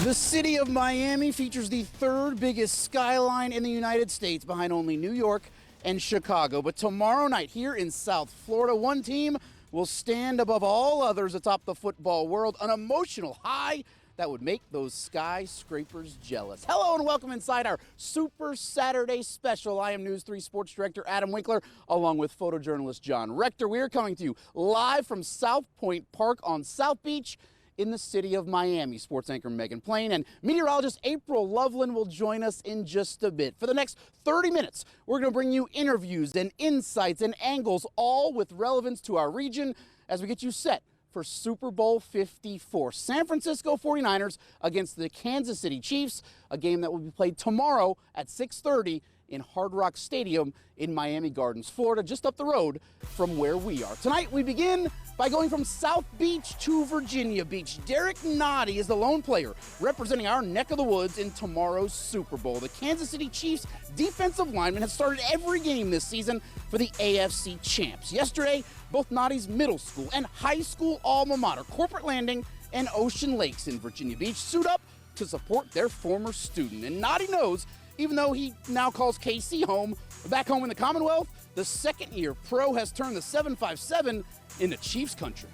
The city of Miami features the third biggest skyline in the United States, behind only New York and Chicago. But tomorrow night here in South Florida, one team will stand above all others atop the football world, an emotional high that would make those skyscrapers jealous. Hello and welcome inside our Super Saturday special. I am News 3 Sports Director Adam Winkler, along with photojournalist John Rector. We are coming to you live from South Point Park on South Beach in the city of Miami. Sports anchor Megan Plain and meteorologist April Loveland will join us in just a bit. For the next 30 minutes, we're going to bring you interviews and insights and angles, all with relevance to our region as we get you set for Super Bowl 54. San Francisco 49ers against the Kansas City Chiefs, a game that will be played tomorrow at 6:30 in Hard Rock Stadium in Miami Gardens, Florida, just up the road from where we are. Tonight, we begin by going from South Beach to Virginia Beach. Derek Noddy is the lone player representing our neck of the woods in tomorrow's Super Bowl. The Kansas City Chiefs defensive lineman has started every game this season for the AFC champs. Yesterday, both Noddy's middle school and high school alma mater, Corporate Landing and Ocean Lakes in Virginia Beach, suit up to support their former student. And Noddy knows, even though he now calls KC home, back home in the Commonwealth, the second-year pro has turned the 757 into Chiefs country.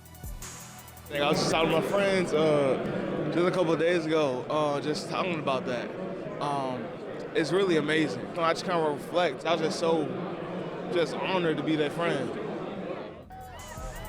I was just talking to my friends just a couple of days ago, just talking about that. It's really amazing. I just kind of reflect. I was just honored to be their friend.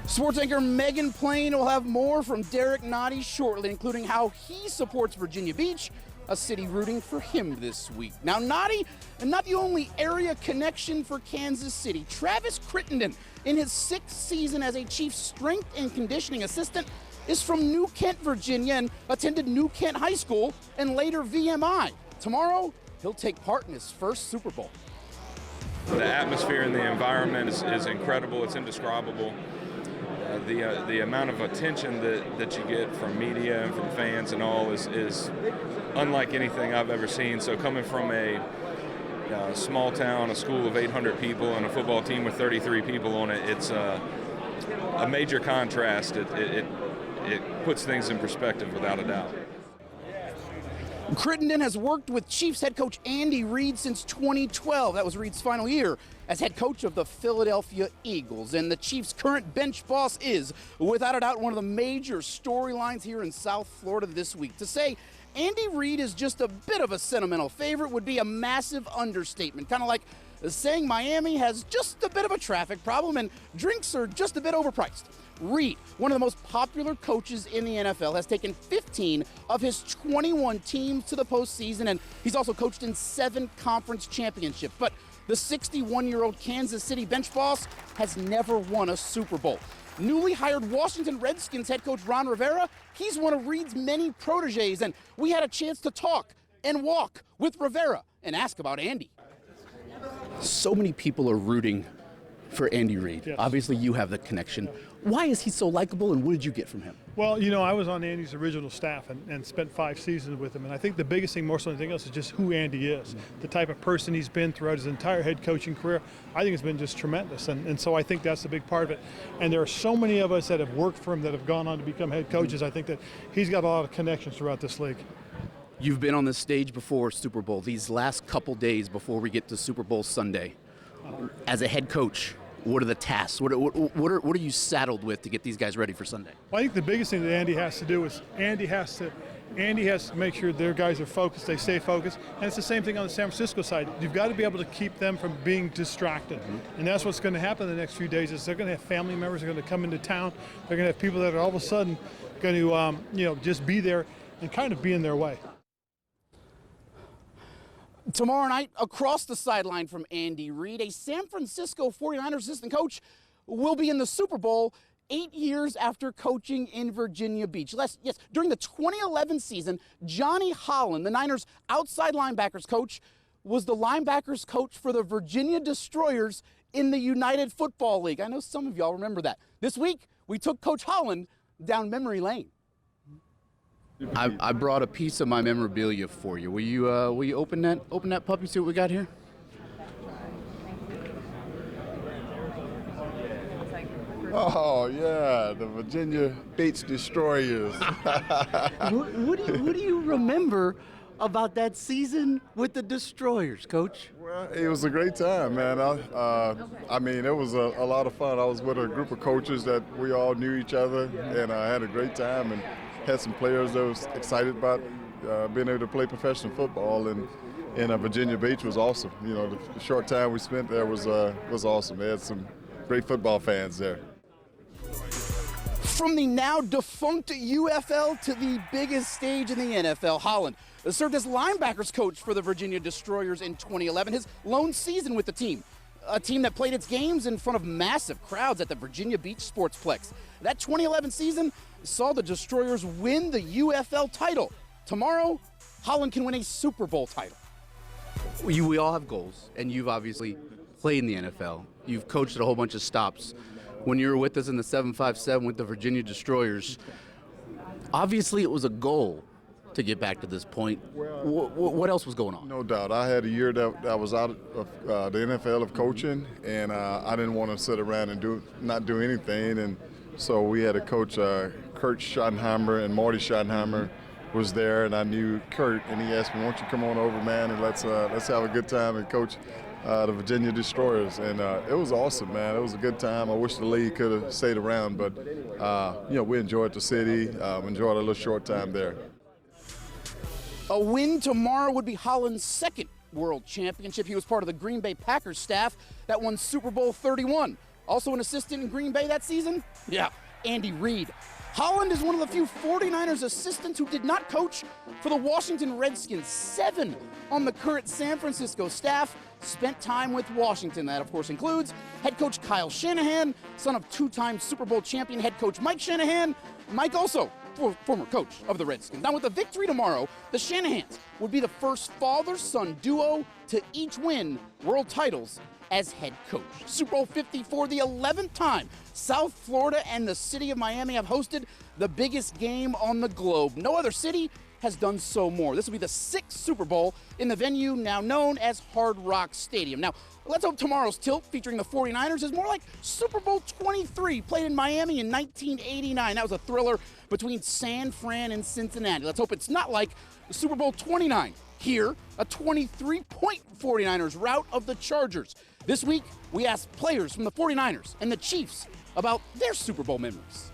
Sports anchor Megan Plain will have more from Derek Noddy shortly, including how he supports Virginia Beach, a city rooting for him this week. Now, Noddy, and not the only area connection for Kansas City. Travis Crittenden, in his 6th season as a Chiefs strength and conditioning assistant, is from New Kent, Virginia, and attended New Kent High School and later VMI. Tomorrow, he'll take part in his first Super Bowl. The atmosphere and the environment is incredible. It's indescribable. The amount of attention that you get from media and from fans and all is unlike anything I've ever seen. So coming from a small town, a school of 800 people, and a football team with 33 people on it, it's a major contrast. It puts things in perspective without a doubt. Crittenden has worked with Chiefs head coach Andy Reid since 2012. That was Reid's final year as head coach of the Philadelphia Eagles. And the Chiefs' current bench boss is, without a doubt, one of the major storylines here in South Florida this week. To say Andy Reid is just a bit of a sentimental favorite would be a massive understatement. Kind of like saying Miami has just a bit of a traffic problem and drinks are just a bit overpriced. Reid, one of the most popular coaches in the NFL, has taken 15 of his 21 teams to the postseason, and he's also coached in 7 conference championships. But the 61-year-old Kansas City bench boss has never won a Super Bowl. Newly hired Washington Redskins head coach Ron Rivera, he's one of Reid's many proteges, and we had a chance to talk and walk with Rivera and ask about Andy. So many people are rooting for Andy Reid. Yes. Obviously, you have the connection. Why is he so likable, and what did you get from him? Well, you know, I was on Andy's original staff and spent 5 seasons with him, and I think the biggest thing, more so than anything else, is just who Andy is, the type of person he's been throughout his entire head coaching career. I think it's been just tremendous, and so I think that's a big part of it. And there are so many of us that have worked for him that have gone on to become head coaches. I think that he's got a lot of connections throughout this league. You've been on this stage before Super Bowl, these last couple days before we get to Super Bowl Sunday. As a head coach, what are the tasks? What are you saddled with to get these guys ready for Sunday? Well, I think the biggest thing that Andy has to do is Andy has to make sure their guys are focused, they stay focused, and it's the same thing on the San Francisco side. You've got to be able to keep them from being distracted, and that's what's going to happen in the next few days. Is they're going to have family members that are going to come into town. They're going to have people that are all of a sudden going to just be there and kind of be in their way. Tomorrow night, across the sideline from Andy Reid, a San Francisco 49ers assistant coach will be in the Super Bowl 8 years after coaching in Virginia Beach. Yes, during the 2011 season, Johnny Holland, the Niners' outside linebackers coach, was the linebackers coach for the Virginia Destroyers in the United Football League. I know some of y'all remember that. This week, we took Coach Holland down memory lane. I brought a piece of my memorabilia for you. Will you open that puppy, see what we got here? Oh, yeah, the Virginia Beach Destroyers. What do you remember about that season with the Destroyers, Coach? Well, it was a great time, man. I mean, it was a lot of fun. I was with a group of coaches that we all knew each other, and I had a great time and had some players that was excited about being able to play professional football. And Virginia Beach was awesome. You know, the short time we spent there was awesome. They had some great football fans there. From the now defunct UFL to the biggest stage in the NFL, Holland served as linebackers coach for the Virginia Destroyers in 2011, his lone season with the team. A team that played its games in front of massive crowds at the Virginia Beach Sportsplex. That 2011 season saw the Destroyers win the UFL title. Tomorrow, Holland can win a Super Bowl title. We all have goals, and you've obviously played in the NFL. You've coached at a whole bunch of stops. When you were with us in the 757 with the Virginia Destroyers, obviously it was a goal to get back to this point. What else was going on? No doubt. I had a year that I was out of the NFL of coaching, and I didn't want to sit around and not do anything. And so we had a coach, Kurt Schottenheimer, and Marty Schottenheimer was there, and I knew Kurt, and he asked me, "Why don't you come on over, man, and let's have a good time and coach the Virginia Destroyers." And it was awesome, man. It was a good time. I wish the league could have stayed around, but we enjoyed the city, enjoyed a little short time there. A win tomorrow would be Holland's second world championship. He was part of the Green Bay Packers staff that won Super Bowl 31. Also an assistant in Green Bay that season? Yeah, Andy Reid. Holland is one of the few 49ers assistants who did not coach for the Washington Redskins. 7 on the current San Francisco staff spent time with Washington. That, of course, includes head coach Kyle Shanahan, son of 2-time Super Bowl champion head coach Mike Shanahan. Mike also former coach of the Redskins. Now, with the victory tomorrow, the Shanahans would be the first father-son duo to each win world titles as head coach. Super Bowl 54, the 11th time South Florida and the city of Miami have hosted the biggest game on the globe. No other city has done so more. This will be the 6th Super Bowl in the venue now known as Hard Rock Stadium. Now, let's hope tomorrow's tilt featuring the 49ers is more like Super Bowl 23, played in Miami in 1989. That was a thriller between San Fran and Cincinnati. Let's hope it's not like Super Bowl 29. Here, a 23-point 49ers rout of the Chargers. This week, we asked players from the 49ers and the Chiefs about their Super Bowl memories.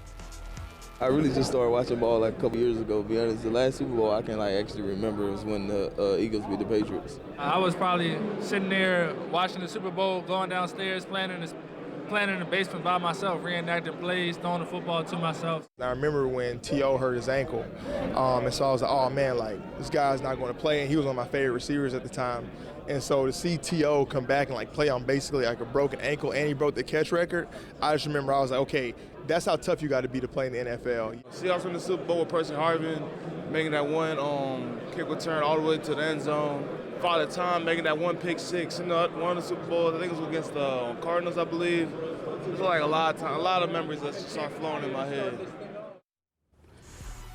I really just started watching ball like a couple years ago, to be honest. The last Super Bowl I can actually remember was when the Eagles beat the Patriots. I was probably sitting there watching the Super Bowl, going downstairs, playing in the basement by myself, reenacting plays, throwing the football to myself. I remember when T.O. hurt his ankle, and so I was like, oh man, like this guy's not going to play, and he was one of my favorite receivers at the time. And so to see T.O. come back and like play on basically like a broken ankle, and he broke the catch record, I just remember I was like, okay, that's how tough you got to be to play in the NFL. Seahawks in the Super Bowl with Percy Harvin, making that one kick return all the way to the end zone. Father Time making that one pick six. You know, one of the Super Bowls, I think it was against the Cardinals, I believe. It was like a lot of memories that just start flowing in my head.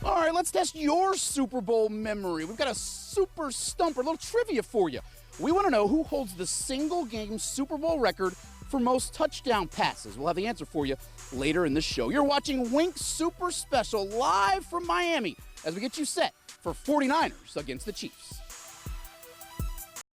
All right, let's test your Super Bowl memory. We've got a super stumper, a little trivia for you. We want to know who holds the single-game Super Bowl record for most touchdown passes. We'll have the answer for you later in the show. You're watching Wink Super Special live from Miami as we get you set for 49ers against the Chiefs.